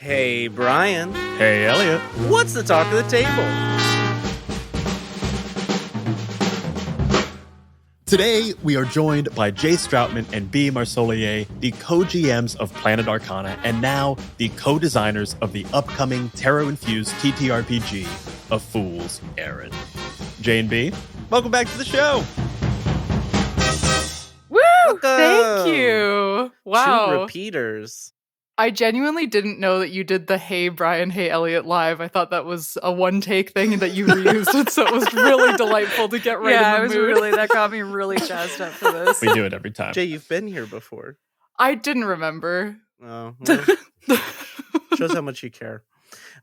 Hey, Brian. Hey, Elliot. What's the talk of the table? Today, we are joined by J. Strautman and B. Marsollier, the co-GMs of Planet Arcana, and now the co-designers of the upcoming tarot-infused TTRPG of Fool's Errand. J and B, welcome back to the show. Woo! Welcome. Thank you. Wow. Two repeaters. I genuinely didn't know that you did the Hey Brian, Hey Elliot live. I thought that was a one-take thing that you reused, and so it was really delightful to get right in the mood. That got me really jazzed up for this. We do it every time. Jay, you've been here before. I didn't remember. Oh, well, shows how much you care.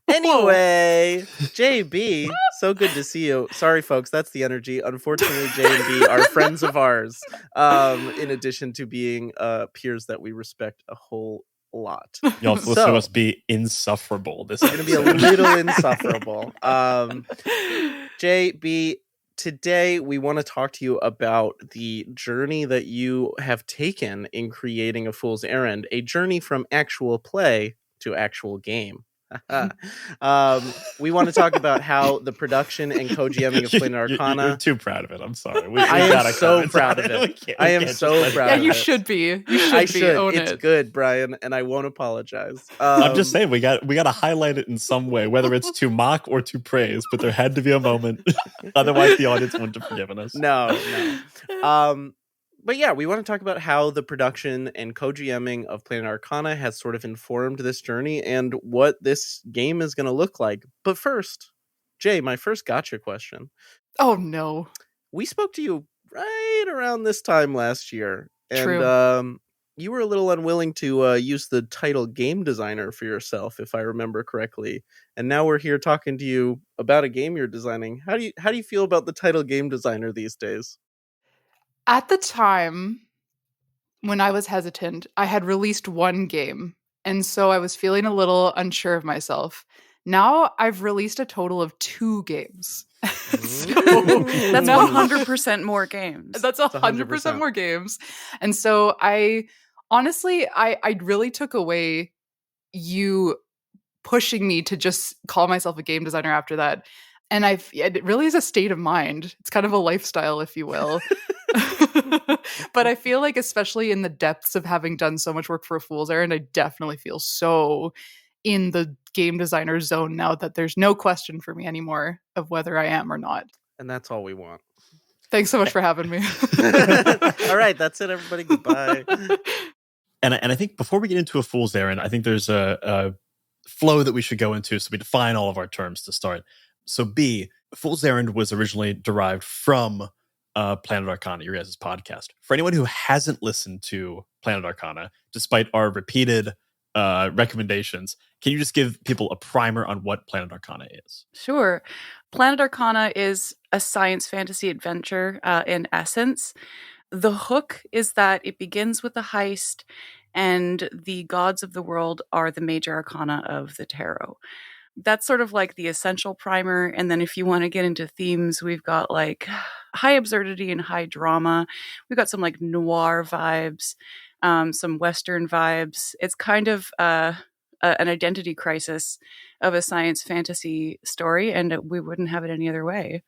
Anyway, JB, so good to see you. Sorry, folks, that's the energy. Unfortunately, J and B are friends of ours, in addition to being peers that we respect a whole lot. Y'all listen to us be insufferable. This is going to be a little insufferable. JB, today we want to talk to you about the journey that you have taken in creating A Fool's Errand, a journey from actual play to actual game. We want to talk about how the production and co-GMing of Planet Arcana. You're too proud of it. I'm sorry. I am so proud of it. I am so proud. Yeah, of you it. should be. You should I be. should. Own It's it. good, Brian, and I won't apologize. I'm just saying we got to highlight it in some way, whether it's to mock or to praise. But there had to be a moment, otherwise the audience wouldn't have forgiven us. No. But yeah, we want to talk about how the production and co-GMing of Planet Arcana has sort of informed this journey and what this game is going to look like. But first, Jay, my first gotcha question. Oh no. We spoke to you right around this time last year. And True. You were a little unwilling to use the title game designer for yourself, if I remember correctly. And now we're here talking to you about a game you're designing. How do you feel about the title game designer these days? At the time when I was hesitant, I had released one game, and so I was feeling a little unsure of myself. Now I've released a total of 2 games. That's now- 100% more games. That's 100% more games. And so I really took away you pushing me to just call myself a game designer after that. And it really is a state of mind. It's kind of a lifestyle, if you will. But I feel like, especially in the depths of having done so much work for A Fool's Errand, I definitely feel so in the game designer zone now that there's no question for me anymore of whether I am or not. And that's all we want. Thanks so much for having me. All right, that's it, everybody. Goodbye. And I think before we get into A Fool's Errand, I think there's a flow that we should go into so we define all of our terms to start. So B, Fool's Errand was originally derived from Planet Arcana, your guys' podcast. For anyone who hasn't listened to Planet Arcana, despite our repeated recommendations, can you just give people a primer on what Planet Arcana is? Sure. Planet Arcana is a science fantasy adventure in essence. The hook is that it begins with a heist, and the gods of the world are the major arcana of the tarot. That's sort of like the essential primer. And then if you want to get into themes, we've got like high absurdity and high drama. We've got some like noir vibes, some Western vibes. It's kind of an identity crisis of a science fantasy story, and we wouldn't have it any other way.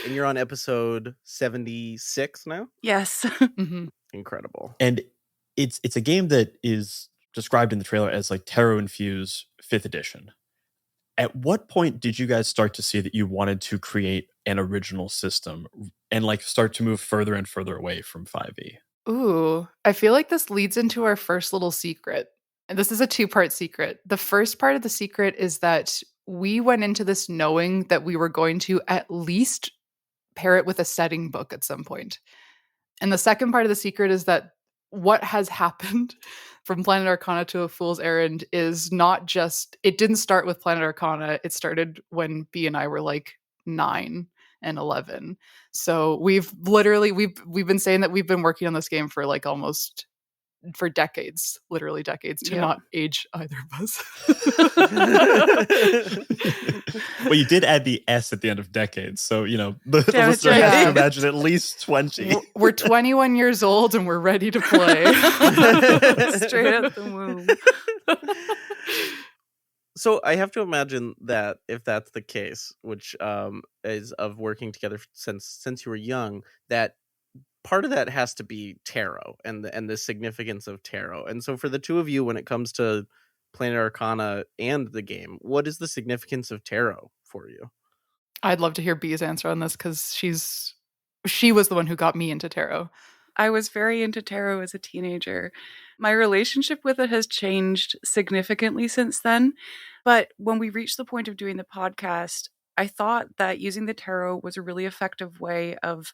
And you're on episode 76 now? Yes. Mm-hmm. Incredible. And it's a game that is described in the trailer as like Tarot Infuse 5th edition. At what point did you guys start to see that you wanted to create an original system and like start to move further and further away from 5e? Ooh, I feel like this leads into our first little secret. And this is a 2-part secret. The first part of the secret is that we went into this knowing that we were going to at least pair it with a setting book at some point. And the second part of the secret is that what has happened from Planet Arcana to A Fool's Errand is not just, it didn't start with Planet Arcana. It started when B and I were like 9 and 11. So we've been saying that we've been working on this game for like almost for decades, literally decades, to Yep. not age either of us. Well, you did add the S at the end of decades, so the Damn it, listener has Jay. to imagine at least 20. We're 21 years old and we're ready to play. Straight out the womb. So I have to imagine that if that's the case, which is of working together since you were young, that part of that has to be tarot and the significance of tarot. And so for the two of you, when it comes to Planet Arcana and the game, what is the significance of tarot for you? I'd love to hear B's answer on this because she was the one who got me into tarot. I was very into tarot as a teenager. My relationship with it has changed significantly since then. But when we reached the point of doing the podcast, I thought that using the tarot was a really effective way of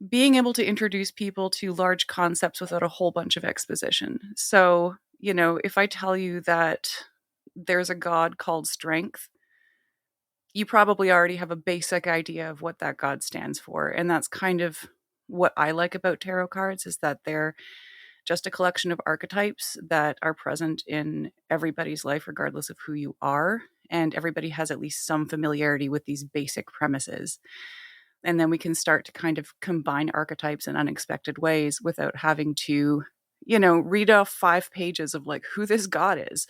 being able to introduce people to large concepts without a whole bunch of exposition. So, if I tell you that there's a god called Strength, you probably already have a basic idea of what that god stands for. And that's kind of what I like about tarot cards, is that they're just a collection of archetypes that are present in everybody's life, regardless of who you are. And everybody has at least some familiarity with these basic premises. And then we can start to kind of combine archetypes in unexpected ways without having to, read off 5 pages of like who this god is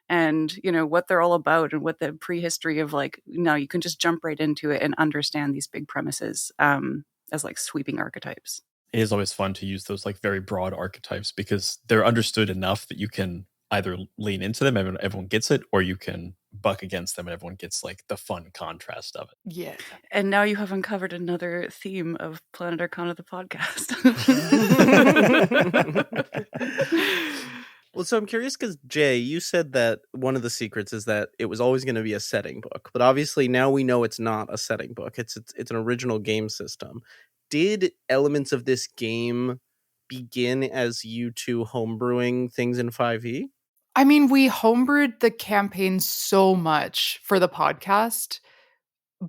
and, what they're all about and what the prehistory of no, you can just jump right into it and understand these big premises as like sweeping archetypes. It is always fun to use those like very broad archetypes because they're understood enough that you can either lean into them, everyone gets it, or you can buck against them and everyone gets like the fun contrast of it. Yeah. And now you have uncovered another theme of Planet Arcana, the podcast. Well, so I'm curious because, Jay, you said that one of the secrets is that it was always going to be a setting book. But obviously now we know it's not a setting book. It's an original game system. Did elements of this game begin as you two homebrewing things in 5e? I mean, we homebrewed the campaign so much for the podcast,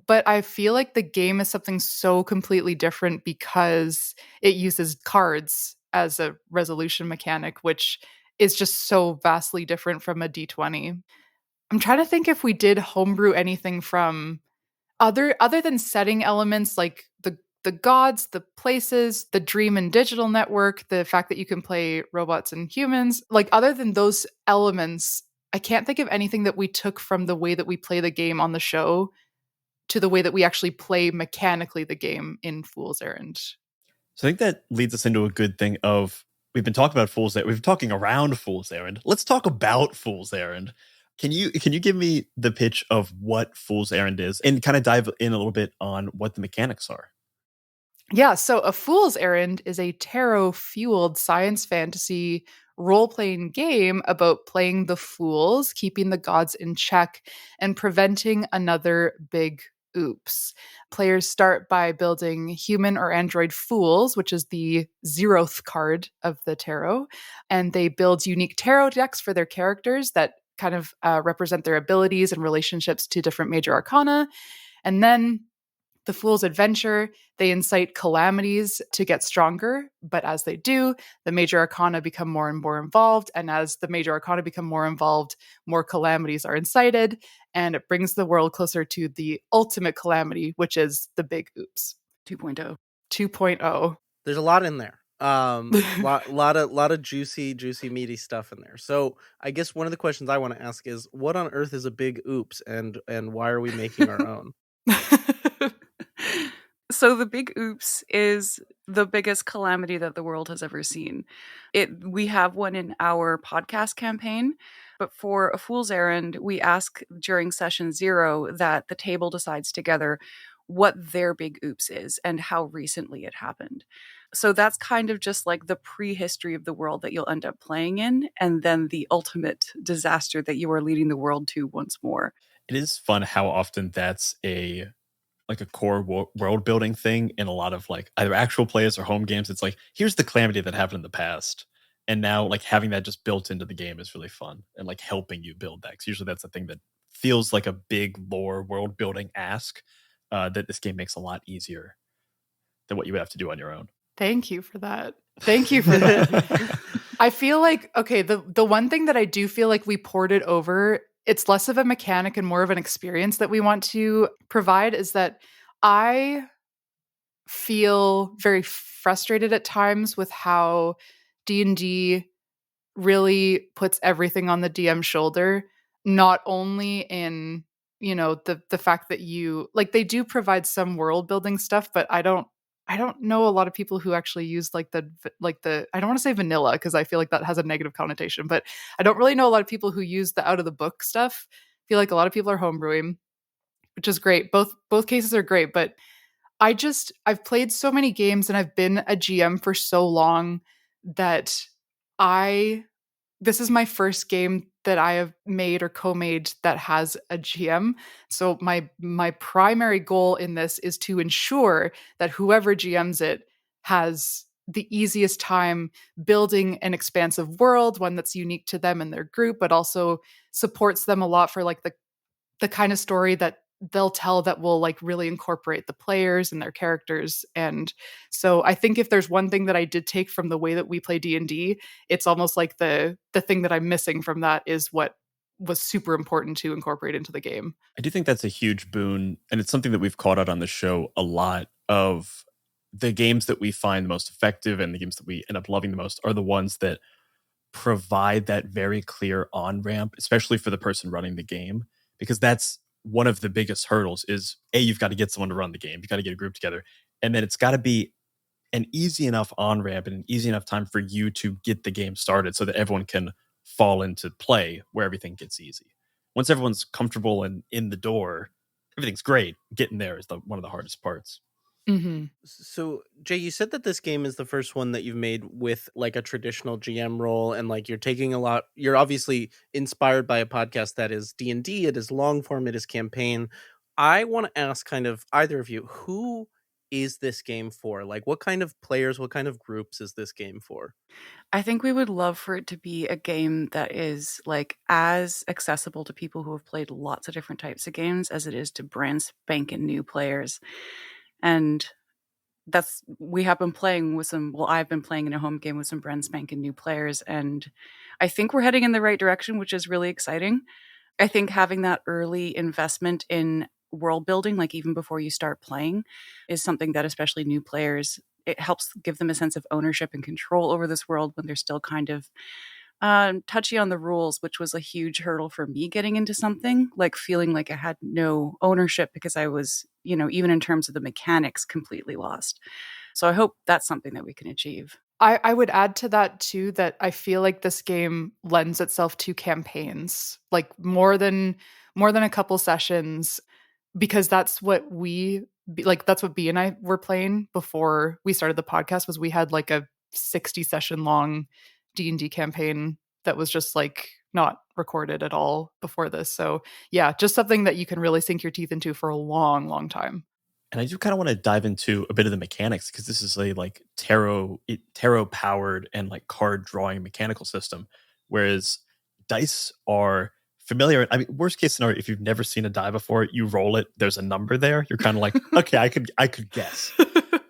but I feel like the game is something so completely different because it uses cards as a resolution mechanic, which is just so vastly different from a D20. I'm trying to think if we did homebrew anything from other than setting elements like the gods, the places, the dream and digital network, the fact that you can play robots and humans. Like, other than those elements, I can't think of anything that we took from the way that we play the game on the show to the way that we actually play mechanically the game in Fool's Errand. So I think that leads us into a good thing of, we've been talking about Fool's Errand, we've been talking around Fool's Errand. Let's talk about Fool's Errand. Can you give me the pitch of what Fool's Errand is and kind of dive in a little bit on what the mechanics are? Yeah, so A Fool's Errand is a tarot-fueled science fantasy role-playing game about playing the fools, keeping the gods in check, and preventing another big oops. Players start by building human or android fools, which is the 0th card of the tarot, and they build unique tarot decks for their characters that kind of represent their abilities and relationships to different major arcana. And then the Fool's Adventure, they incite calamities to get stronger, but as they do, the major arcana become more and more involved, and as the major arcana become more involved, more calamities are incited, and it brings the world closer to the ultimate calamity, which is the big oops. 2.0. 2.0. There's a lot in there. lot of juicy meaty stuff in there. So I guess one of the questions I want to ask is, what on earth is a big oops, and why are we making our own? So the big oops is the biggest calamity that the world has ever seen. We have one in our podcast campaign, but for A Fool's Errand, we ask during session 0 that the table decides together what their big oops is and how recently it happened. So that's kind of just like the prehistory of the world that you'll end up playing in, and then the ultimate disaster that you are leading the world to once more. It is fun how often that's a core world building thing in a lot of like either actual plays or home games. It's like, here's the calamity that happened in the past, and now like having that just built into the game is really fun and like helping you build that. 'Cause usually that's the thing that feels like a big lore world building ask that this game makes a lot easier than what you would have to do on your own. Thank you for that. Thank you for that. I feel like, okay, the one thing that I do feel like we ported over, it's less of a mechanic and more of an experience that we want to provide, is that I feel very frustrated at times with how D&D really puts everything on the DM's shoulder, not only in, the fact that you like they do provide some world building stuff, but I don't know a lot of people who actually use like the I don't want to say vanilla because I feel like that has a negative connotation, but I don't really know a lot of people who use the out of the book stuff. I feel like a lot of people are homebrewing, which is great. Both cases are great, but I've played so many games and I've been a GM for so long that this is my first game that I have made or co-made that has a GM. So my primary goal in this is to ensure that whoever GMs it has the easiest time building an expansive world, one that's unique to them and their group, but also supports them a lot for like the kind of story that they'll tell that will like really incorporate the players and their characters. And so I think if there's one thing that I did take from the way that we play D&D, it's almost like the thing that I'm missing from that is what was super important to incorporate into the game. I do think that's a huge boon, and it's something that we've called out on the show a lot. Of the games that we find the most effective and the games that we end up loving the most are the ones that provide that very clear on-ramp, especially for the person running the game, because that's one of the biggest hurdles is, A, you've got to get someone to run the game. You've got to get a group together. And then it's got to be an easy enough on-ramp and an easy enough time for you to get the game started so that everyone can fall into play where everything gets easy. Once everyone's comfortable and in the door, everything's great. Getting there is one of the hardest parts. Mm-hmm. So, Jay, you said that this game is the first one that you've made with like a traditional GM role, and like you're obviously inspired by a podcast that is D&D, it is long form, it is campaign. I want to ask kind of either of you, who is this game for? Like what kind of players, what kind of groups is this game for? I think we would love for it to be a game that is like as accessible to people who have played lots of different types of games as it is to brand spanking new players. And we have been playing with I've been playing in a home game with some brand spanking new players, and I think we're heading in the right direction, which is really exciting. I think having that early investment in world building, like even before you start playing, is something that especially new players, it helps give them a sense of ownership and control over this world when they're still kind of touchy on the rules, which was a huge hurdle for me getting into something, like feeling like I had no ownership because I was, even in terms of the mechanics, completely lost. So I hope that's something that we can achieve. I would add to that too that I feel like this game lends itself to campaigns, like more than a couple sessions, because that's what that's what B and I were playing before we started the podcast. Was we had like a 60 session long D&D campaign that was just like not recorded at all before this. So yeah, just something that you can really sink your teeth into for a long, long time. And I do kind of want to dive into a bit of the mechanics because this is a like tarot powered and like card drawing mechanical system, whereas dice are familiar. I mean, worst case scenario, if you've never seen a die before, you roll it, there's a number there. You're kind of like, okay, I could guess.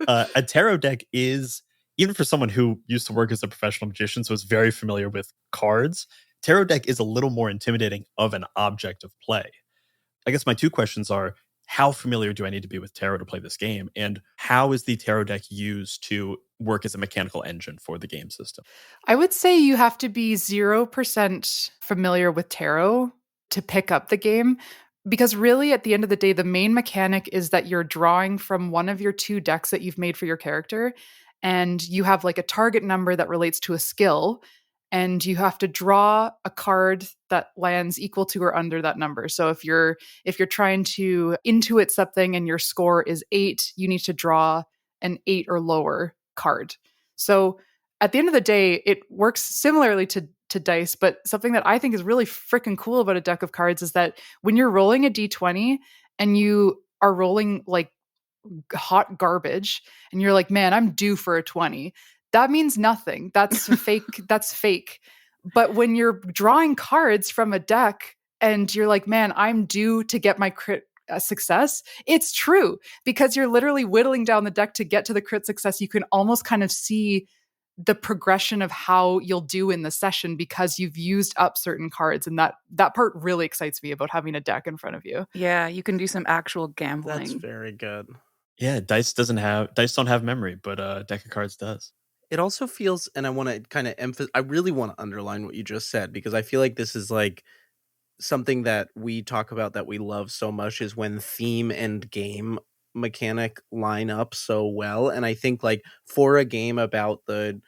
A tarot deck is, even for someone who used to work as a professional magician, so is very familiar with cards, tarot deck is a little more intimidating of an object of play. I guess my two questions are, how familiar do I need to be with tarot to play this game? And how is the tarot deck used to work as a mechanical engine for the game system? I would say you have to be 0% familiar with tarot to pick up the game. Because really, at the end of the day, the main mechanic is that you're drawing from one of your two decks that you've made for your character. And you have like a target number that relates to a skill. And you have to draw a card that lands equal to or under that number. So if you're trying to intuit something and your score is 8, you need to draw an 8 or lower card. So at the end of the day, it works similarly to dice, but something that I think is really freaking cool about a deck of cards is that when you're rolling a d20 and you are rolling like hot garbage and you're like, man, I'm due for a 20. That means nothing. That's fake. That's fake. But when you're drawing cards from a deck and you're like, man, I'm due to get my crit success, it's true because you're literally whittling down the deck to get to the crit success. You can almost kind of see the progression of how you'll do in the session because you've used up certain cards. And that part really excites me about having a deck in front of you. Yeah, you can do some actual gambling. That's very good. Yeah, dice don't have memory, but a deck of cards does. It also feels, and I want to kind of I really want to underline what you just said, because I feel like this is like something that we talk about that we love so much, is when theme and game mechanic line up so well. And I think like for a game about the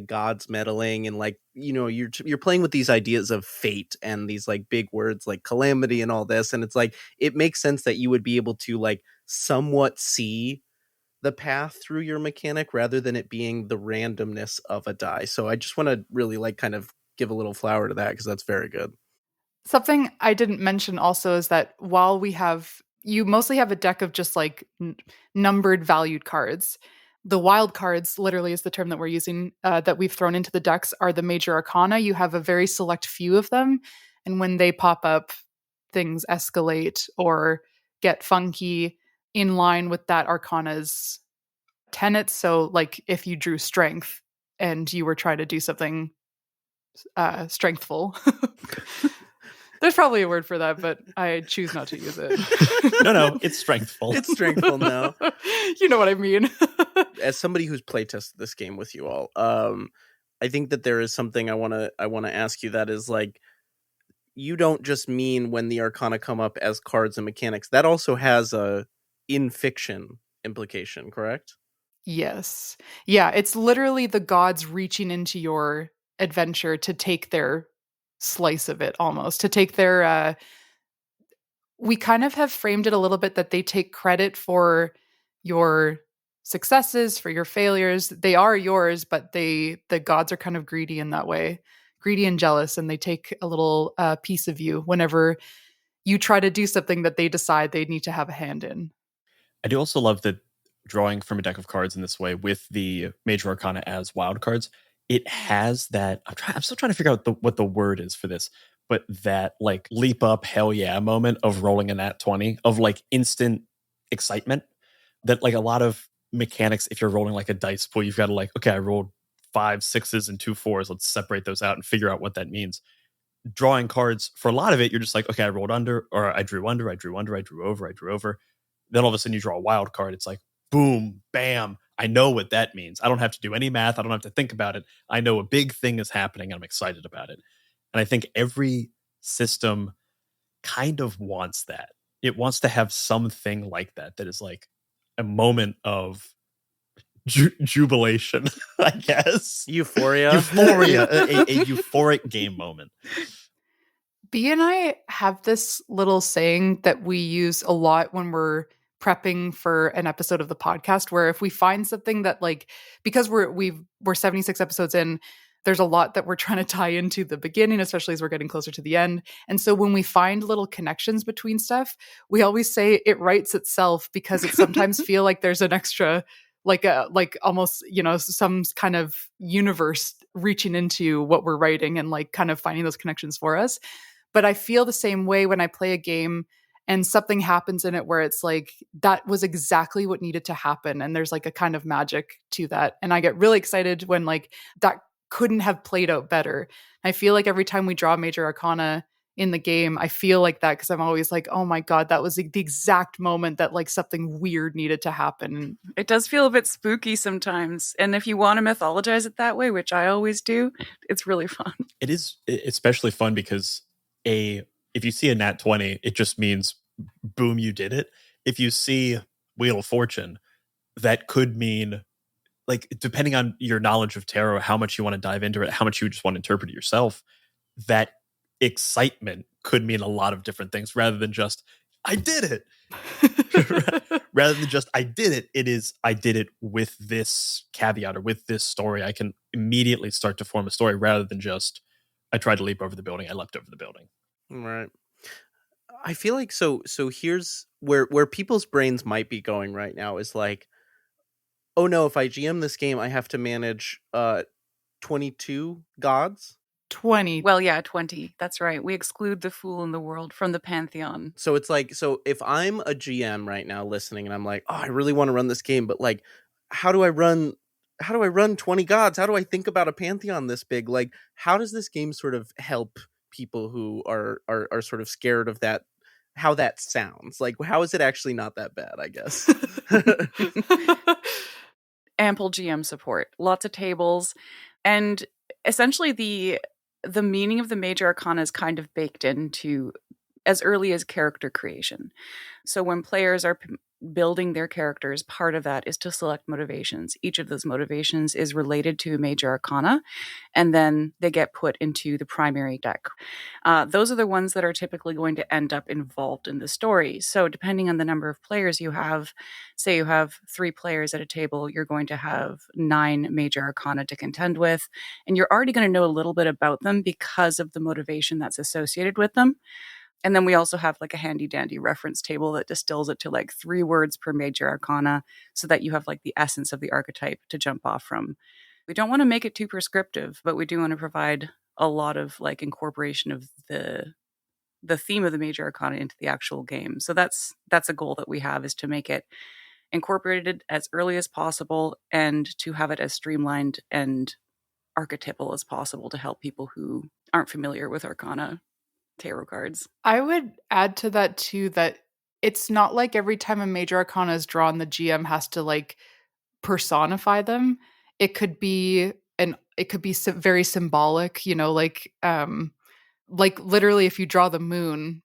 gods meddling and like, you're playing with these ideas of fate and these like big words like calamity and all this, and it's like it makes sense that you would be able to like somewhat see the path through your mechanic rather than it being the randomness of a die. So I just want to really like kind of give a little flower to that, because that's very good. Something I didn't mention also is that while you mostly have a deck of just like numbered valued cards, the wild cards, literally is the term that we're using, that we've thrown into the decks, are the major arcana. You have a very select few of them. And when they pop up, things escalate or get funky in line with that arcana's tenets. So like if you drew strength and you were trying to do something strengthful. There's probably a word for that, but I choose not to use it. No, it's strengthful. It's strengthful now. You know what I mean. As somebody who's playtested this game with you all, I think that there is something I want to ask you, that is like, you don't just mean when the arcana come up as cards and mechanics. That also has a in fiction implication, correct? Yes. Yeah, it's literally the gods reaching into your adventure to take their slice of it, almost to take their we kind of have framed it a little bit that they take credit for your successes, for your failures. They are yours, but the gods are kind of greedy in that way, greedy and jealous, and they take a little piece of you whenever you try to do something that they decide they need to have a hand in. I do also love that drawing from a deck of cards in this way with the major arcana as wild cards, it has that. I'm still trying to figure out what the word is for this, but that like leap up, hell yeah moment of rolling a nat 20, of like instant excitement. That like a lot of mechanics, if you're rolling like a dice pool, you've got to like, okay, I rolled 5 6s and 2 4s. Let's separate those out and figure out what that means. Drawing cards, for a lot of it, you're just like, okay, I rolled under, or I drew under, I drew under, I drew over, I drew over. Then all of a sudden you draw a wild card. It's like, boom, bam. I know what that means. I don't have to do any math. I don't have to think about it. I know a big thing is happening and I'm excited about it. And I think every system kind of wants that. It wants to have something like that is like a moment of jubilation, I guess. Euphoria. A euphoric game moment. B and I have this little saying that we use a lot when we're prepping for an episode of the podcast, where if we find something that like, because we're 76 episodes in, there's a lot that we're trying to tie into the beginning, especially as we're getting closer to the end. And so when we find little connections between stuff, we always say it writes itself, because it sometimes feel like there's an extra, like almost, some kind of universe reaching into what we're writing and like kind of finding those connections for us. But I feel the same way when I play a game and something happens in it where it's like, that was exactly what needed to happen. And there's like a kind of magic to that. And I get really excited when like that couldn't have played out better. I feel like every time we draw major arcana in the game, I feel like that, because I'm always like, oh my God, that was the exact moment that like something weird needed to happen. It does feel a bit spooky sometimes. And if you want to mythologize it that way, which I always do, it's really fun. It is especially fun because if you see a nat 20, it just means boom, you did it. If you see Wheel of Fortune, that could mean, like, depending on your knowledge of tarot, how much you want to dive into it, how much you just want to interpret it yourself, that excitement could mean a lot of different things rather than just, I did it. Rather than just, I did it. It is, I did it with this caveat or with this story. I can immediately start to form a story rather than just, I tried to leap over the building. I leapt over the building. Right. I feel like so here's where people's brains might be going right now is like, oh no, if I GM this game, I have to manage 22 gods. 20. Well, yeah, 20. That's right. We exclude the fool in the world from the pantheon. So it's like, so if I'm a GM right now listening and I'm like, oh, I really want to run this game, but like, how do I how do I run 20 gods? How do I think about a pantheon this big? Like, how does this game sort of help people who are sort of scared of that, how that sounds? Like, how is it actually not that bad, I guess? Ample GM support, lots of tables, and essentially the meaning of the major arcana is kind of baked into as early as character creation. So when players are building their characters, part of that is to select motivations. Each of those motivations is related to a major arcana, and then they get put into the primary deck. Those are the ones that are typically going to end up involved in the story. So depending on the number of players you have, say you have 3 players at a table, you're going to have 9 major arcana to contend with, and you're already going to know a little bit about them because of the motivation that's associated with them. And then we also have like a handy dandy reference table that distills it to like 3 words per major arcana so that you have like the essence of the archetype to jump off from. We don't want to make it too prescriptive, but we do want to provide a lot of like incorporation of the theme of the major arcana into the actual game. So that's a goal that we have, is to make it incorporated as early as possible and to have it as streamlined and archetypal as possible to help people who aren't familiar with arcana tarot cards. I would add to that too that it's not like every time a major arcana is drawn, the GM has to like personify them. It could be very symbolic, you know, like literally if you draw the moon,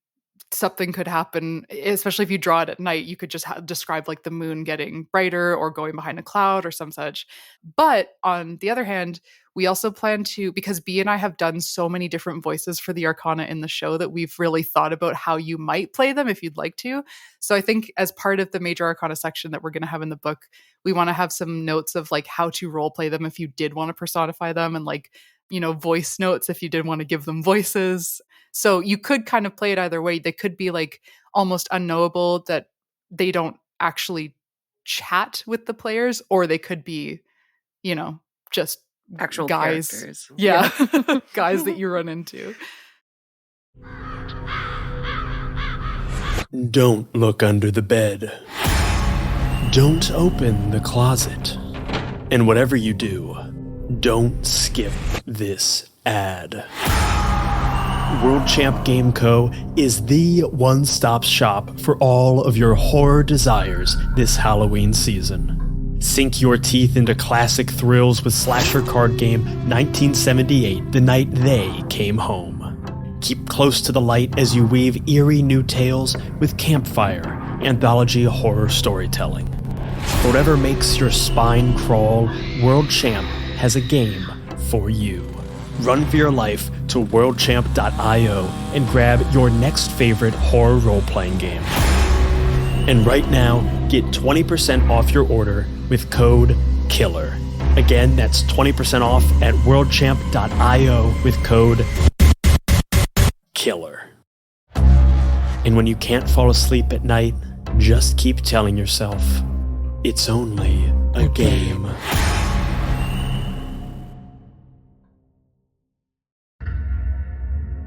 something could happen, especially if you draw it at night. You could just describe like the moon getting brighter or going behind a cloud or some such. But on the other hand, we also plan to, because B and I have done so many different voices for the Arcana in the show, that we've really thought about how you might play them if you'd like to. So I think as part of the Major Arcana section that we're going to have in the book, we want to have some notes of like how to role play them if you did want to personify them, and like, you know, voice notes if you did want to give them voices. So you could kind of play it either way. They could be like almost unknowable, that they don't actually chat with the players, or they could be, you know, just Actual guys. characters. Yeah. Guys that you run into. Don't look under the bed. Don't open the closet. And whatever you do, don't skip this ad. World Champ Game Co. is the one-stop shop for all of your horror desires this Halloween season. Sink your teeth into classic thrills with slasher card game 1978, The Night They Came Home. Keep close to the light as you weave eerie new tales with Campfire, anthology horror storytelling. Whatever makes your spine crawl, World Champ has a game for you. Run for your life to worldchamp.io and grab your next favorite horror role-playing game. And right now, get 20% off your order with code KILLER. Again, that's 20% off at worldchamp.io with code KILLER. And when you can't fall asleep at night, just keep telling yourself, it's only a game.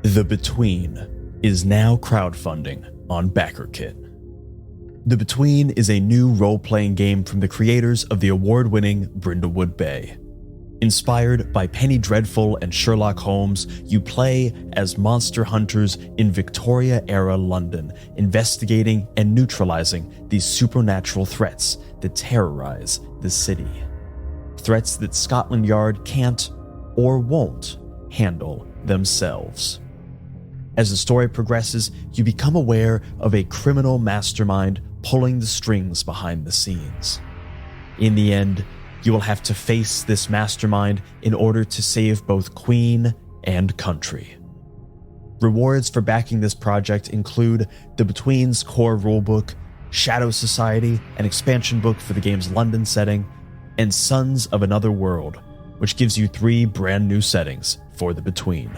The Between is now crowdfunding on BackerKit. The Between is a new role-playing game from the creators of the award-winning Brindlewood Bay. Inspired by Penny Dreadful and Sherlock Holmes, you play as monster hunters in Victoria-era London, investigating and neutralizing these supernatural threats that terrorize the city. Threats that Scotland Yard can't or won't handle themselves. As the story progresses, you become aware of a criminal mastermind pulling the strings behind the scenes. In the end, you will have to face this mastermind in order to save both Queen and country. Rewards for backing this project include The Between's core rulebook, Shadow Society, an expansion book for the game's London setting, and Sons of Another World, which gives you 3 brand new settings for The Between.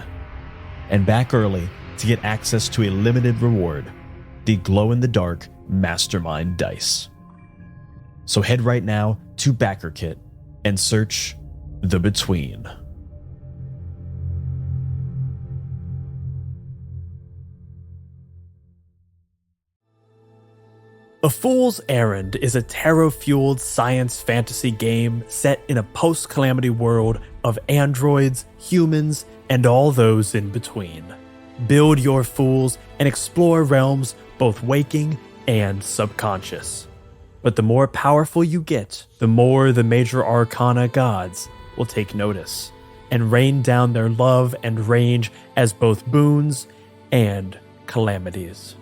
And back early to get access to a limited reward, the glow-in-the-dark Mastermind Dice. So head right now to BackerKit and search The Between. A Fool's Errand is a tarot-fueled science fantasy game set in a post-calamity world of androids, humans, and all those in between. Build your fools and explore realms both waking and subconscious. But the more powerful you get, the more the major arcana gods will take notice and rain down their love and range as both boons and calamities.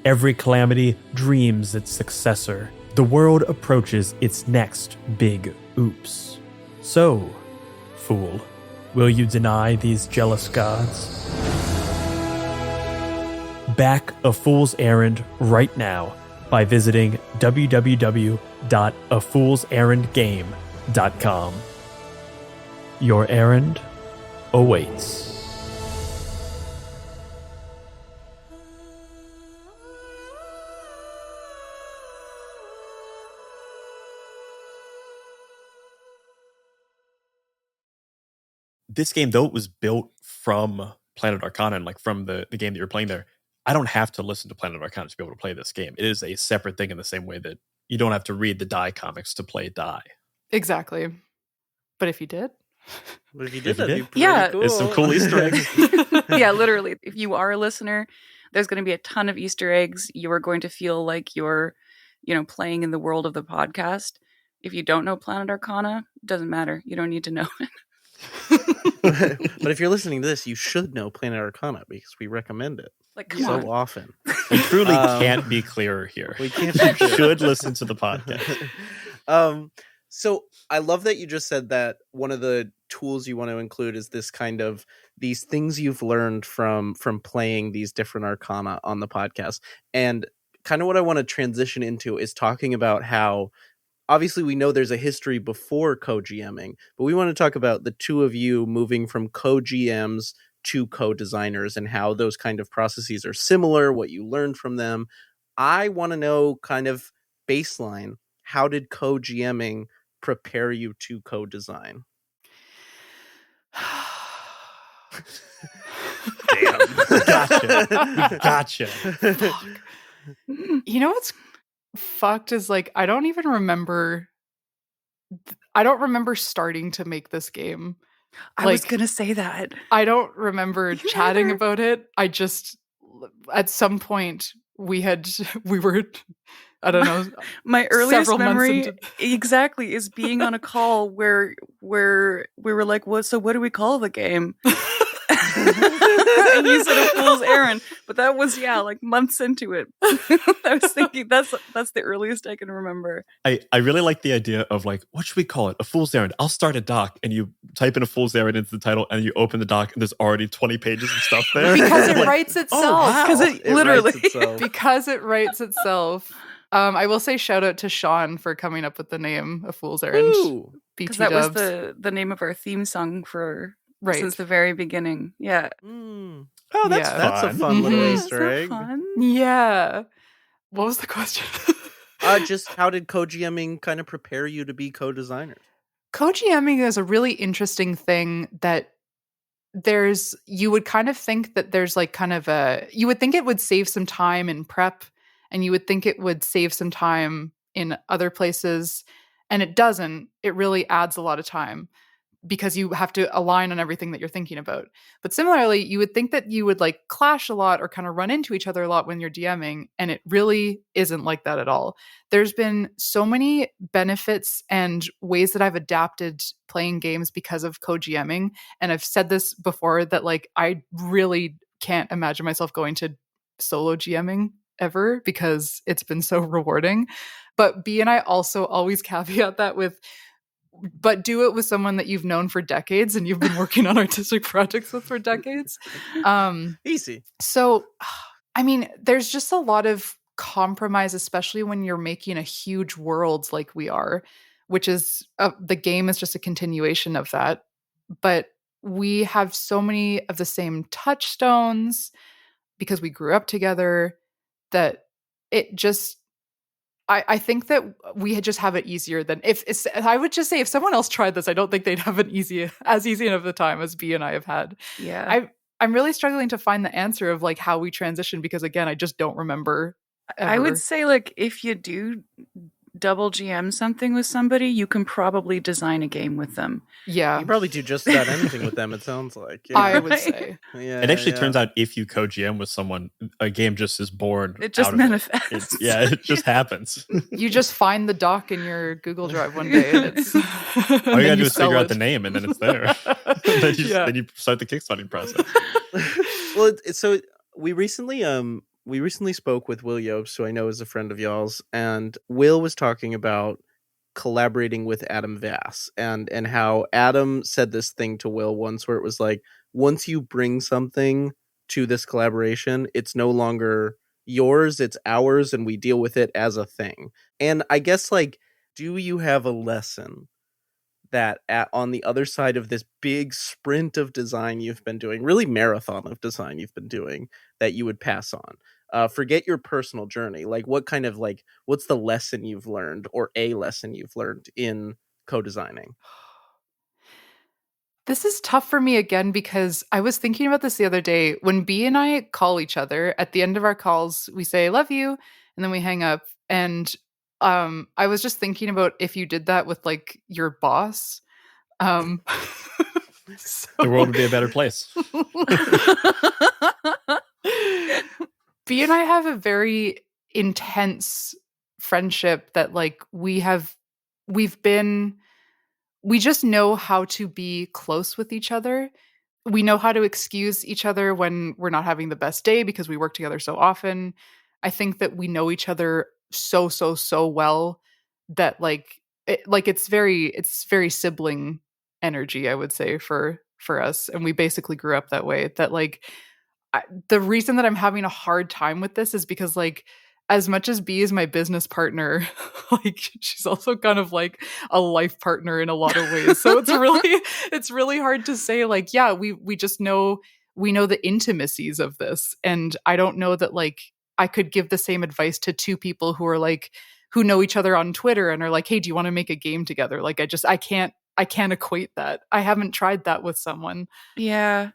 Every calamity dreams its successor. The world approaches its next big oops. So, fool, will you deny these jealous gods? Back A Fool's Errand right now by visiting www.afoolserrandgame.com. Your errand awaits. This game, though it was built from Planet Arcana and like from the game that you're playing there, I don't have to listen to Planet Arcana to be able to play this game. It is a separate thing in the same way that you don't have to read the Die comics to play Die. Exactly. But if you did, But if you did, If you that'd be did. pretty Yeah. cool. It's some cool Easter eggs. Yeah, literally. If you are a listener, there's going to be a ton of Easter eggs. You are going to feel like you're, playing in the world of the podcast. If you don't know Planet Arcana, doesn't matter. You don't need to know it. But if you're listening to this, you should know Planet Arcana because we recommend it Like, come so on. often. We truly Um, can't be clearer here. We can't You be clearer. should listen to the podcast. So I love that you just said that one of the tools you want to include is this kind of these things you've learned from playing these different arcana on the podcast. And kind of what I want to transition into is talking about how obviously we know there's a history before co-GMing, but we want to talk about the two of you moving from co-GMs to co-designers and how those kind of processes are similar, what you learned from them. I want to know kind of baseline, how did co-GMing prepare you to co-design? Damn. Gotcha. You know what's fucked is like I don't remember starting to make this game. I was Like, going to say that. I don't remember chatting Neither. about it. I just at some point we were I don't know. My earliest Several months memory into- exactly is being on a call where we were like, what do we call the game? And you said A Fool's Errand, but that was like months into it. I was thinking that's the earliest I can remember. I really like the idea of like, what should we call it? A Fool's Errand. I'll start a doc, and you type in A Fool's Errand into the title, and you open the doc, and there's already 20 pages of stuff there. because it Like, writes itself. wow. Because it literally writes itself. Because it writes itself. I will say shout out to Sean for coming up with the name of Fool's Errand. Ooh. because BT that was dubs. the name of our theme song for Right. since the very beginning. Yeah. Mm. Oh, that's Yeah. That's a fun. fun little Mhm. Easter egg. Fun? Yeah. What was the question? Just how did co-GMing kind of prepare you to be co-designers? Co-GMing is a really interesting thing that you would kind of think that there's like kind of you would think it would save some time in prep and you would think it would save some time in other places. And it doesn't. It really adds a lot of time because you have to align on everything that you're thinking about. But similarly, you would think that you would like clash a lot or kind of run into each other a lot when you're DMing, and it really isn't like that at all. There's been so many benefits and ways that I've adapted playing games because of co-GMing, and I've said this before that like I really can't imagine myself going to solo GMing ever because it's been so rewarding. But B and I also always caveat that with but do it with someone that you've known for decades and you've been working on artistic projects with for decades. Easy. So, I mean, there's just a lot of compromise, especially when you're making a huge world like we are, which is the game is just a continuation of that. But we have so many of the same touchstones because we grew up together that it just I think that we just have it easier than I would just say if someone else tried this, I don't think they'd have as easy enough a time as B and I have had. Yeah. I'm really struggling to find the answer of like how we transitioned because again, I just don't remember ever. I would say, like, if you do double GM something with somebody, you can probably design a game with them. Yeah. You probably do just about anything with them, it sounds like. Yeah. I would Right. say. Yeah, It actually yeah. turns out if you co-GM with someone, a game just is born. It just out of manifests. it just happens. You just find the doc in your Google Drive one day, and it's All you gotta do is sell figure out it. the name, and then it's there. then you start the Kickstarting process. Well, so we recently spoke with Will Yobst, who I know is a friend of y'all's, and Will was talking about collaborating with Adam Vass and how Adam said this thing to Will once where it was like, once you bring something to this collaboration, it's no longer yours, it's ours, and we deal with it as a thing. And I guess, like, do you have a lesson that on the other side of this big sprint of design you've been doing, really marathon of design you've been doing, that you would pass on? Forget your personal journey. Like, what kind of, like, what's the lesson you've learned, or a lesson you've learned in co-designing? This is tough for me again, because I was thinking about this the other day. When B and I call each other, at the end of our calls, we say, "Love you," and then we hang up. And I was just thinking about if you did that with, like, your boss. The world would be a better place. B and I have a very intense friendship that, like, we just know how to be close with each other. We know how to excuse each other when we're not having the best day because we work together so often. I think that we know each other so well that, like, it's very sibling energy, I would say, for us, and we basically grew up that way. That, like, the reason that I'm having a hard time with this is because, like, as much as B is my business partner, like, she's also kind of like a life partner in a lot of ways. So it's really hard to say, like, yeah, we just know, we know the intimacies of this. And I don't know that, like, I could give the same advice to two people who are, like, who know each other on Twitter and are like, "Hey, do you want to make a game together?" Like, I can't equate that. I haven't tried that with someone. Yeah.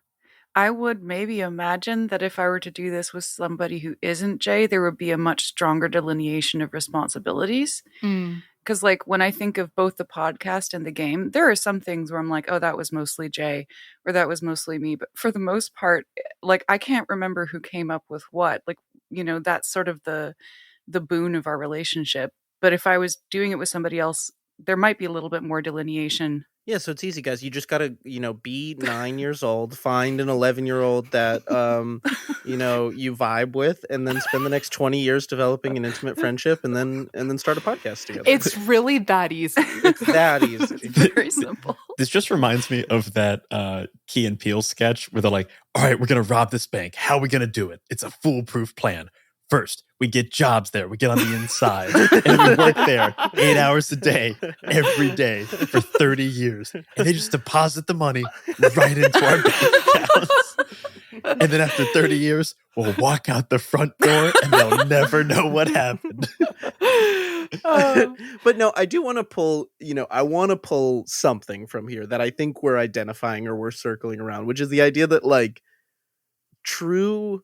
I would maybe imagine that if I were to do this with somebody who isn't Jay, there would be a much stronger delineation of responsibilities. Because, like, when I think of both the podcast and the game, there are some things where I'm like, oh, that was mostly Jay, or that was mostly me. But for the most part, like, I can't remember who came up with what. Like, that's sort of the boon of our relationship. But if I was doing it with somebody else, there might be a little bit more delineation. Yeah, so it's easy, guys. You just gotta, be 9 years old, find an 11-year-old that, you vibe with, and then spend the next 20 years developing an intimate friendship, and then start a podcast together. It's really that easy. It's that easy. It's very simple. This just reminds me of that Key and Peele sketch where they're like, all right, we're going to rob this bank. How are we going to do it? It's a foolproof plan. First, we get jobs there. We get on the inside. And we work there 8 hours a day, every day for 30 years. And they just deposit the money right into our bank accounts. And then after 30 years, we'll walk out the front door and they'll never know what happened. But no, I do want to pull, something from here that I think we're identifying or we're circling around, which is the idea that, like, true,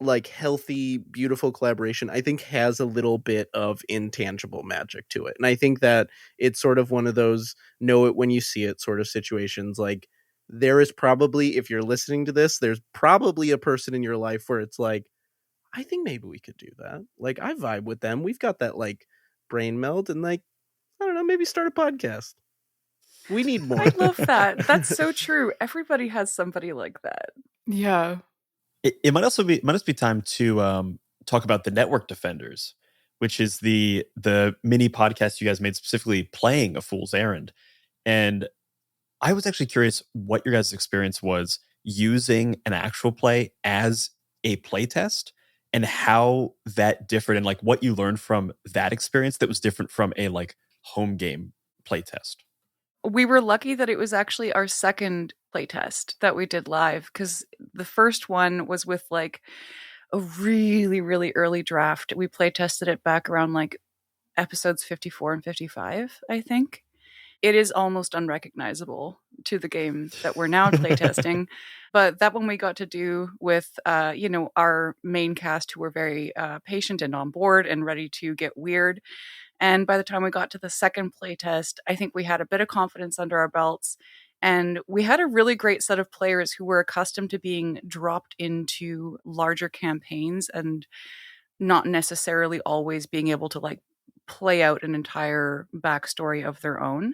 like, healthy, beautiful collaboration, I think, has a little bit of intangible magic to it. And I think that it's sort of one of those know it when you see it sort of situations. Like, there is probably, if you're listening to this, there's probably a person in your life where it's like, I think maybe we could do that. Like, I vibe with them. We've got that, like, brain meld, and, like, I don't know, maybe start a podcast. We need more. I love that. That's so true. Everybody has somebody like that. Yeah. It might also be time to talk about the Network Defenders, which is the mini podcast you guys made specifically playing A Fool's Errand. And I was actually curious what your guys' experience was using an actual play as a playtest, and how that differed, and, like, what you learned from that experience that was different from a, like, home game playtest. We were lucky that it was actually our second playtest that we did live, because the first one was with, like, a really, really early draft. We playtested it back around, like, episodes 54 and 55, I think. it is almost unrecognizable to the game that we're now playtesting. But that one we got to do with, our main cast who were very patient and on board and ready to get weird. And by the time we got to the second playtest, I think we had a bit of confidence under our belts. And we had a really great set of players who were accustomed to being dropped into larger campaigns and not necessarily always being able to like play out an entire backstory of their own.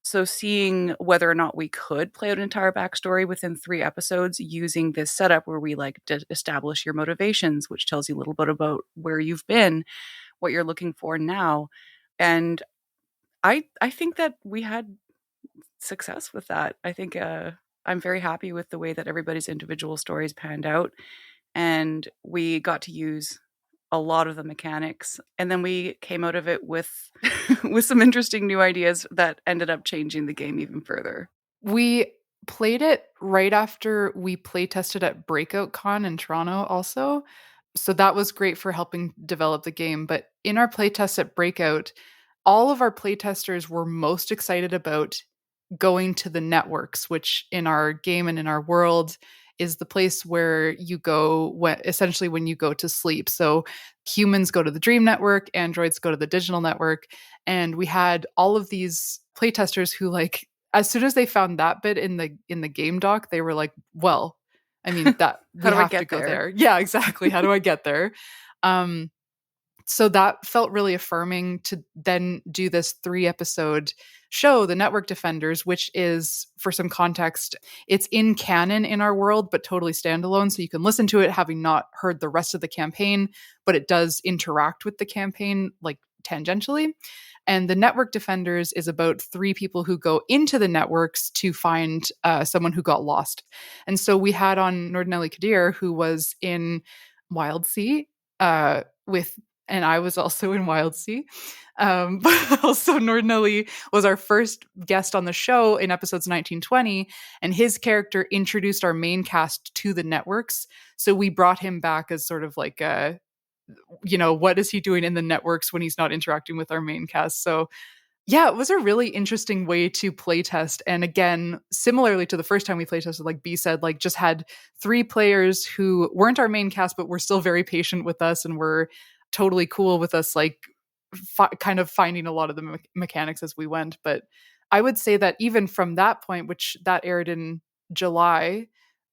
So seeing whether or not we could play out an entire backstory within 3 episodes using this setup where we like establish your motivations, which tells you a little bit about where you've been, what you're looking for now. And I think that we had success with that. I think I'm very happy with the way that everybody's individual stories panned out. And we got to use a lot of the mechanics, and then we came out of it with with some interesting new ideas that ended up changing the game even further. We played it right after we play tested at Breakout Con in Toronto also. So that was great for helping develop the game. But in our playtest at Breakout, all of our playtesters were most excited about going to the networks, which in our game and in our world is the place where you go essentially when you go to sleep. So humans go to the dream network, androids go to the digital network. And we had all of these playtesters who like, as soon as they found that bit in the game doc, they were like, well, I mean, that we How do I have to get go there? there. Yeah, exactly. How do I get there? So that felt really affirming to then do this 3-episode show, The Network Defenders, which is, for some context, it's in canon in our world, but totally standalone. So you can listen to it having not heard the rest of the campaign, but it does interact with the campaign like tangentially. And The Network Defenders is about 3 people who go into the networks to find someone who got lost. And so we had on Nordinelli Kadir, who was in Wild Sea and I was also in Wild Sea. But also Nordinelli was our first guest on the show in episodes 1920, and his character introduced our main cast to the networks. So we brought him back as sort of like what is he doing in the networks when he's not interacting with our main cast? So yeah, it was a really interesting way to playtest. And again, similarly to the first time we playtested, like B said, like just had 3 players who weren't our main cast, but were still very patient with us and were totally cool with us, like kind of finding a lot of the mechanics as we went. But I would say that even from that point, which that aired in July,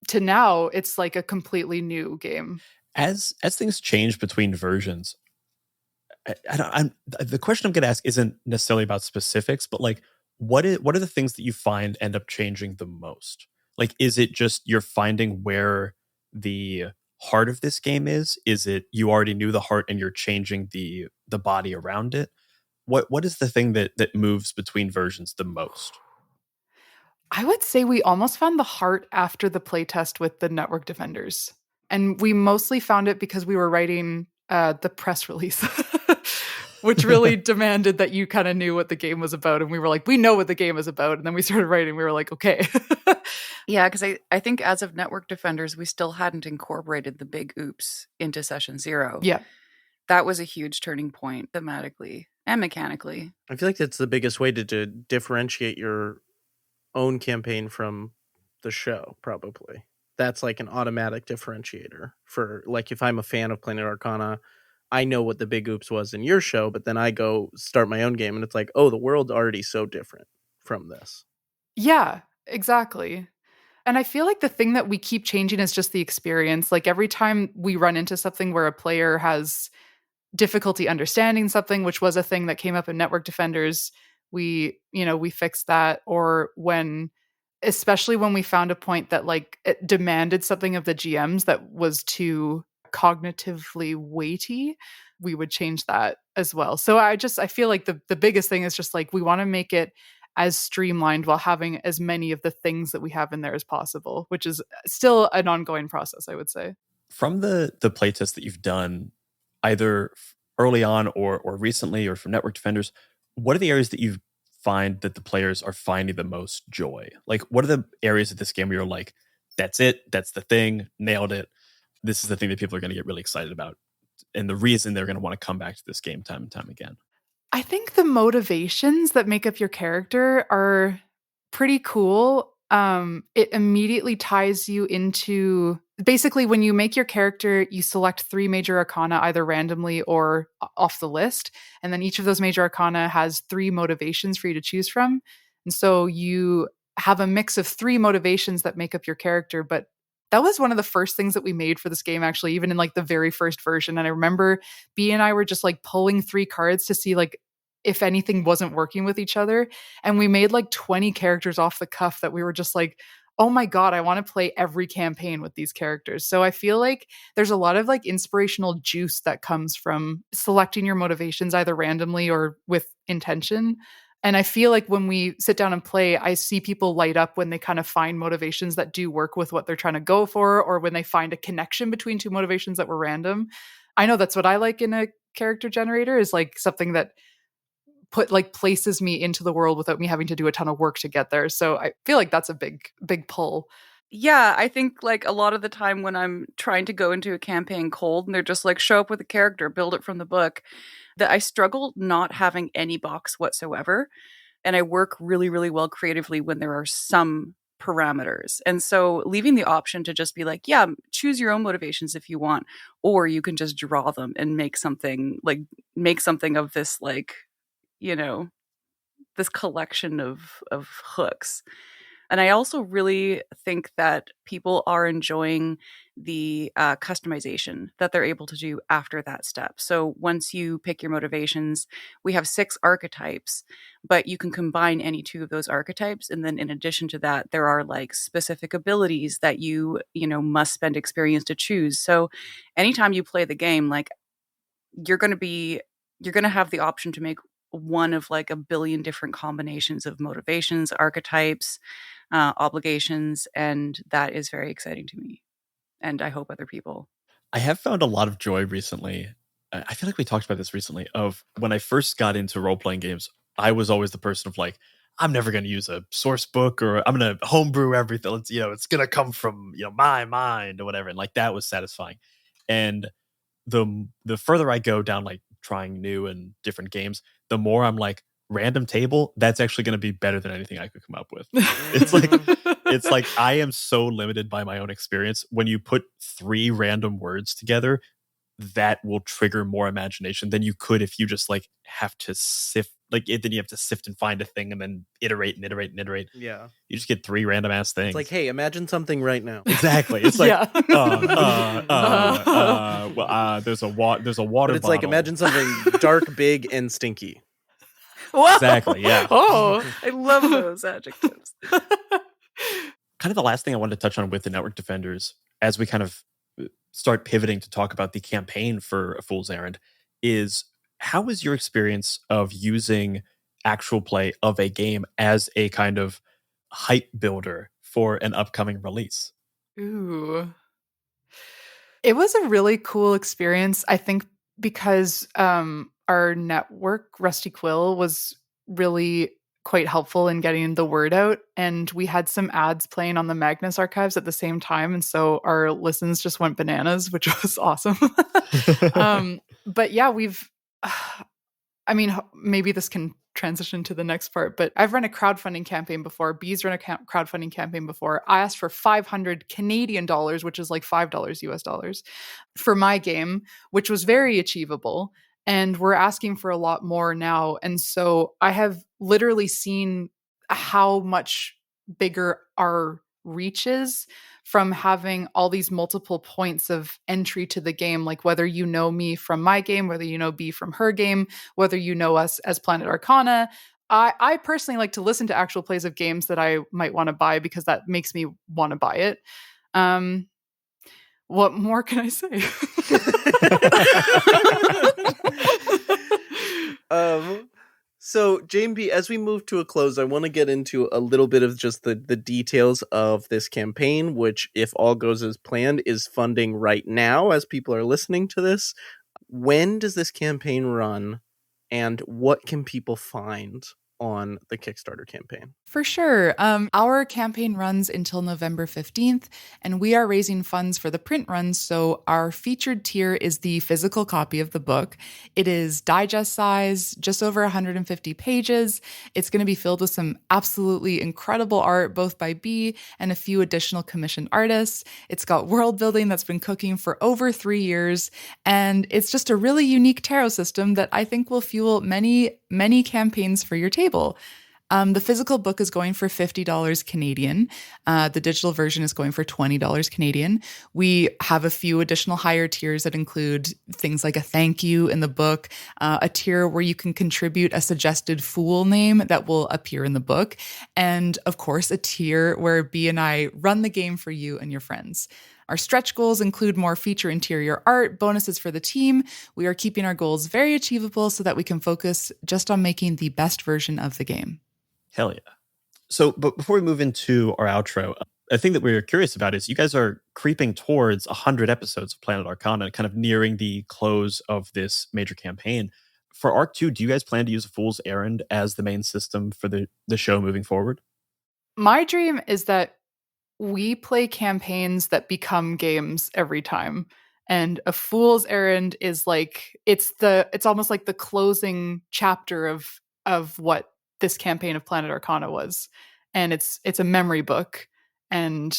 to now, it's like a completely new game. As things change between versions, the question I'm going to ask isn't necessarily about specifics, but like, what are the things that you find end up changing the most? Like, is it just you're finding where the heart of this game is? Is it you already knew the heart and you're changing the body around it? What is the thing that moves between versions the most? I would say we almost found the heart after the playtest with the Network Defenders. And we mostly found it because we were writing the press release, which really demanded that you kind of knew what the game was about. And we were like, we know what the game is about. And then we started writing. We were like, okay. Yeah, because I think as of Network Defenders, we still hadn't incorporated the big oops into Session 0. Yeah. That was a huge turning point thematically and mechanically. I feel like that's the biggest way to differentiate your own campaign from the show, probably. That's like an automatic differentiator for, like, if I'm a fan of Planet Arcana, I know what the big oops was in your show, but then I go start my own game and it's like, oh, the world's already so different from this. Yeah, exactly. And I feel like the thing that we keep changing is just the experience. Like every time we run into something where a player has difficulty understanding something, which was a thing that came up in Network Defenders, we fixed that. Or especially when we found a point that like it demanded something of the GMs that was too cognitively weighty, we would change that as well. So I feel like the biggest thing is just like we want to make it as streamlined while having as many of the things that we have in there as possible, which is still an ongoing process, I would say. From the playtest that you've done, either early on or recently, or from Network Defenders, what are the areas that you find that the players are finding the most joy? Like, what are the areas of this game where you're like, that's it, that's the thing, nailed it, this is the thing that people are going to get really excited about, and the reason they're going to want to come back to this game time and time again? I think the motivations that make up your character are pretty cool. It immediately ties you into basically when you make your character, you select 3 major arcana either randomly or off the list, and then each of those major arcana has 3 motivations for you to choose from. And so you have a mix of 3 motivations that make up your character, but that was one of the first things that we made for this game, actually, even in like the very first version. And I remember B and I were just like pulling 3 cards to see like if anything wasn't working with each other. And we made like 20 characters off the cuff that we were just like, oh my God, I want to play every campaign with these characters. So I feel like there's a lot of like inspirational juice that comes from selecting your motivations either randomly or with intention. And I feel like when we sit down and play, I see people light up when they kind of find motivations that do work with what they're trying to go for, or when they find a connection between 2 motivations that were random. I know that's what I like in a character generator, is like something that places me into the world without me having to do a ton of work to get there. So I feel like that's a big pull. Yeah, I think like a lot of the time when I'm trying to go into a campaign cold and they're just like show up with a character, build it from the book, that I struggle not having any box whatsoever. And I work really, really well creatively when there are some parameters. And so leaving the option to just be like, yeah, choose your own motivations if you want, or you can just draw them and make something of this, like, you know, this collection of hooks. And I also really think that people are enjoying the customization that they're able to do after that step. So once you pick your motivations, we have 6 archetypes, but you can combine any 2 of those archetypes. And then in addition to that, there are like specific abilities that you must spend experience to choose. So anytime you play the game, like you're going to have the option to make one of like a billion different combinations of motivations, archetypes, obligations, and that is very exciting to me, and I hope other people. I have found a lot of joy recently. I feel like we talked about this recently, of when I first got into role-playing games, I was always the person of like, I'm never going to use a source book, or I'm going to homebrew everything. It's going to come from, my mind or whatever. And like, that was satisfying. And the further I go down, like trying new and different games, the more I'm like, random table, that's actually going to be better than anything I could come up with. It's like I am so limited by my own experience. When you put 3 random words together, that will trigger more imagination than you could if you just like have to sift, then you have to sift and find a thing and then iterate and iterate and iterate. Yeah. You just get 3 random ass things. It's like, hey, imagine something right now. Exactly. It's like, there's a water But it's bottle. like, imagine something dark, big, and stinky. Whoa! Exactly, yeah. Oh, I love those adjectives. Kind of the last thing I wanted to touch on with the Network Defenders, as we kind of start pivoting to talk about the campaign for A Fool's Errand, is how was your experience of using actual play of a game as a kind of hype builder for an upcoming release? Ooh. It was a really cool experience, I think, because our network, Rusty Quill, was really quite helpful in getting the word out. And we had some ads playing on the Magnus archives at the same time. And so our listens just went bananas, which was awesome. But yeah, maybe this can transition to the next part, but I've run a crowdfunding campaign before. B's run a crowdfunding campaign before. I asked for 500 Canadian dollars, which is like $5 US dollars, for my game, which was very achievable. And we're asking for a lot more now. And so I have literally seen how much bigger our reach is from having all these multiple points of entry to the game, like whether you know me from my game, whether you know B from her game, whether you know us as Planet Arcana. I personally like to listen to actual plays of games that I might want to buy because that makes me want to buy it. What more can I say? So, JB, as we move to a close, I want to get into a little bit of just the details of this campaign, which, if all goes as planned, is funding right now as people are listening to this. When does this campaign run, and what can people find? on the Kickstarter campaign? For sure. Our campaign runs until November 15th, and we are raising funds for the print run. So our featured tier is the physical copy of the book. It is digest size, just over 150 pages. It's going to be filled with some absolutely incredible art, both by B and a few additional commissioned artists. It's got world building that's been cooking for over 3 years, and it's just a really unique tarot system that I think will fuel many, many campaigns for your table. The physical book is going for $50 Canadian. The digital version is going for $20 Canadian. We have a few additional higher tiers that include things like a thank you in the book, a tier where you can contribute a suggested fool name that will appear in the book, and of course, a tier where B and I run the game for you and your friends. Our stretch goals include more feature interior art, bonuses for the team. We are keeping our goals very achievable so that we can focus just on making the best version of the game. Hell yeah. So, but before we move into our outro, a thing that we're curious about is you guys are creeping towards 100 episodes of Planet Arcana, kind of nearing the close of this major campaign. For Arc 2, do you guys plan to use a Fool's Errand as the main system for the show moving forward? My dream is that we play campaigns that become games every time. And a Fool's Errand is like, it's almost like the closing chapter of what this campaign of Planet Arcana was. And it's a memory book, and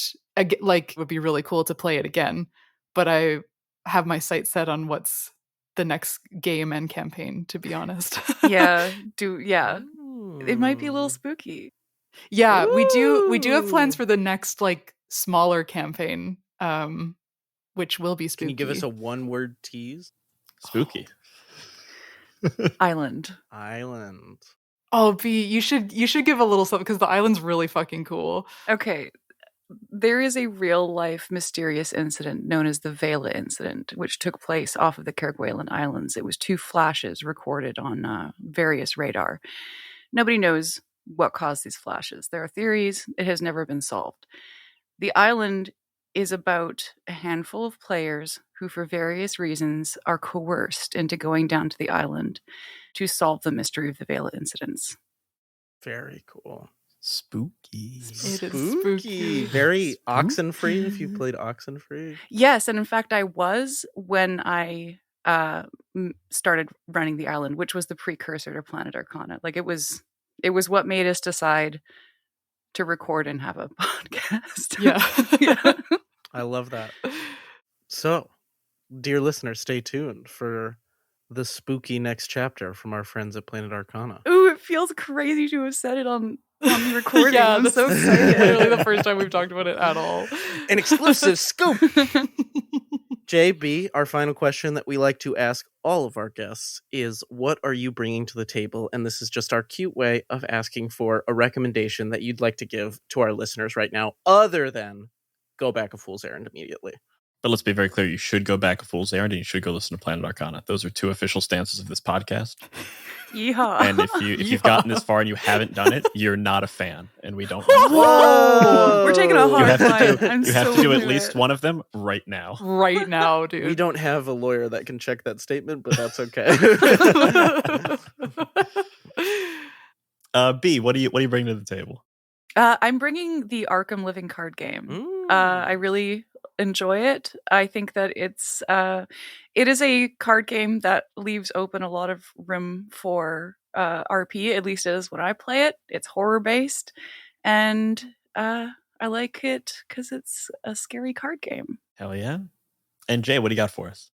like, it would be really cool to play it again, but I have my sights set on what's the next game and campaign, to be honest. Yeah. It might be a little spooky. Yeah, we do have plans for the next like smaller campaign, which will be spooky. Can you give us a one-word tease? Spooky. Island. Oh, B, you should give a little something, because the island's really fucking cool. Okay. There is a real life mysterious incident known as the Vela incident, which took place off of the Kerguelen Islands. It was 2 flashes recorded on various radar. Nobody knows what caused these flashes. There are theories. It has never been solved. The island is about a handful of players who, for various reasons, are coerced into going down to the island to solve the mystery of the Vela incidents. Very cool. Spooky. It is spooky. Very Oxenfree, if you played Oxenfree. Yes, and in fact, I was when I started running the island, which was the precursor to Planet Arcana. Like, it was what made us decide to record and have a podcast. Yeah. I love that. So, dear listeners, stay tuned for the spooky next chapter from our friends at Planet Arcana. Ooh, it feels crazy to have said it on recording. Yeah, I'm this so is excited. literally the first time we've talked about it at all. An exclusive scoop! JB, our final question that we like to ask all of our guests is, what are you bringing to the table? And this is just our cute way of asking for a recommendation that you'd like to give to our listeners right now, other than go back a Fool's Errand immediately. But let's be very clear. You should go back a Fool's Errand, and you should go listen to Planet Arcana. Those are 2 official stances of this podcast. Yeehaw. And if you've gotten this far and you haven't done it, you're not a fan, and we don't. Whoa! We're taking a You hard have to line. do, I'm you have so to do at into least it. one of them right now. Right now, dude. We don't have a lawyer that can check that statement, but that's okay. B, what do you bring to the table? I'm bringing the Arkham Living card game. I really enjoy it. I think that it is a card game that leaves open a lot of room for RP. At least it is when I play it. It's horror based, and I like it because it's a scary card game. Hell yeah. And Jay, what do you got for us?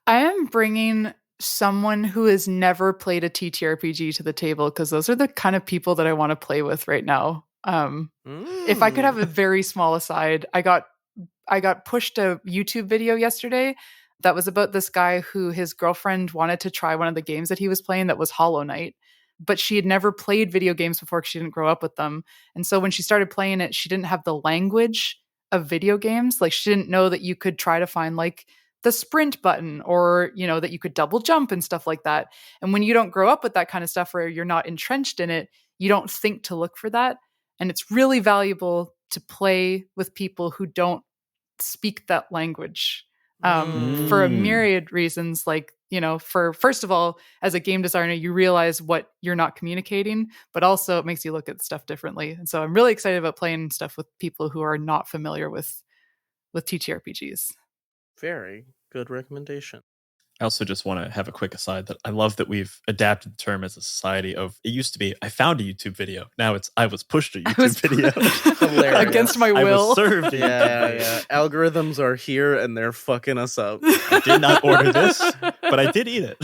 I am bringing someone who has never played a TTRPG to the table, because those are the kind of people that I want to play with right now. If I could have a very small aside, I got pushed a YouTube video yesterday that was about this guy who his girlfriend wanted to try one of the games that he was playing that was Hollow Knight, but she had never played video games before because she didn't grow up with them. And so when she started playing it, she didn't have the language of video games. Like, she didn't know that you could try to find like the sprint button, or, you know, that you could double jump and stuff like that. And when you don't grow up with that kind of stuff, where you're not entrenched in it, you don't think to look for that. And it's really valuable to play with people who don't speak that language for a myriad reasons. Like, for first of all, as a game designer, you realize what you're not communicating, but also it makes you look at stuff differently. And so I'm really excited about playing stuff with people who are not familiar with TTRPGs. Very good recommendation. I also just want to have a quick aside that I love that we've adapted the term as a society of, it used to be, I found a YouTube video. Now it's, I was pushed a YouTube video. Hilarious. Against my I will. was served a YouTube Yeah, video. yeah. Algorithms are here and they're fucking us up. I did not order this, but I did eat it.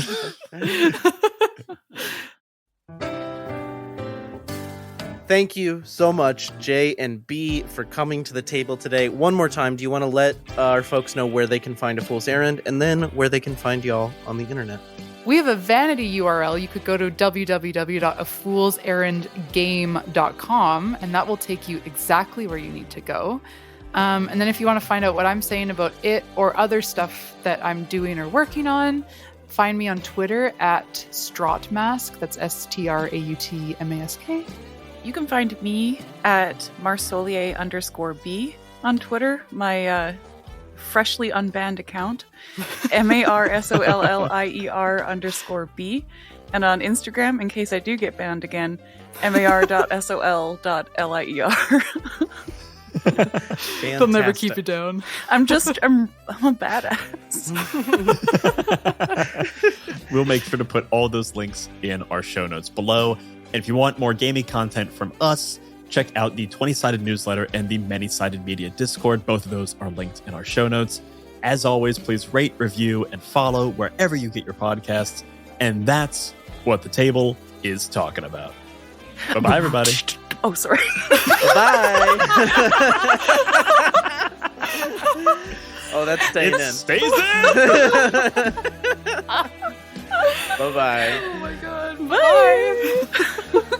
Thank you so much, Jay and B, for coming to the table today. One more time, do you want to let our folks know where they can find A Fool's Errand and then where they can find y'all on the internet? We have a vanity URL. You could go to www.afoolserrandgame.com, and that will take you exactly where you need to go. And then if you want to find out what I'm saying about it or other stuff that I'm doing or working on, find me on Twitter at Strautmask. That's STRAUTMASK. You can find me at Marsollier_B on Twitter, my freshly unbanned account, MARSOLLIER_B. And on Instagram, in case I do get banned again, MAR.SOL.LIER. They'll never keep you down. I'm a badass. We'll make sure to put all those links in our show notes below. And if you want more gaming content from us, check out the 20-sided newsletter and the many-sided media Discord. Both of those are linked in our show notes. As always, please rate, review, and follow wherever you get your podcasts. And that's what the table is talking about. Bye-bye, everybody. Oh, sorry. Bye. Oh, that's staying It in. stays in. Bye-bye. Oh my god. Bye.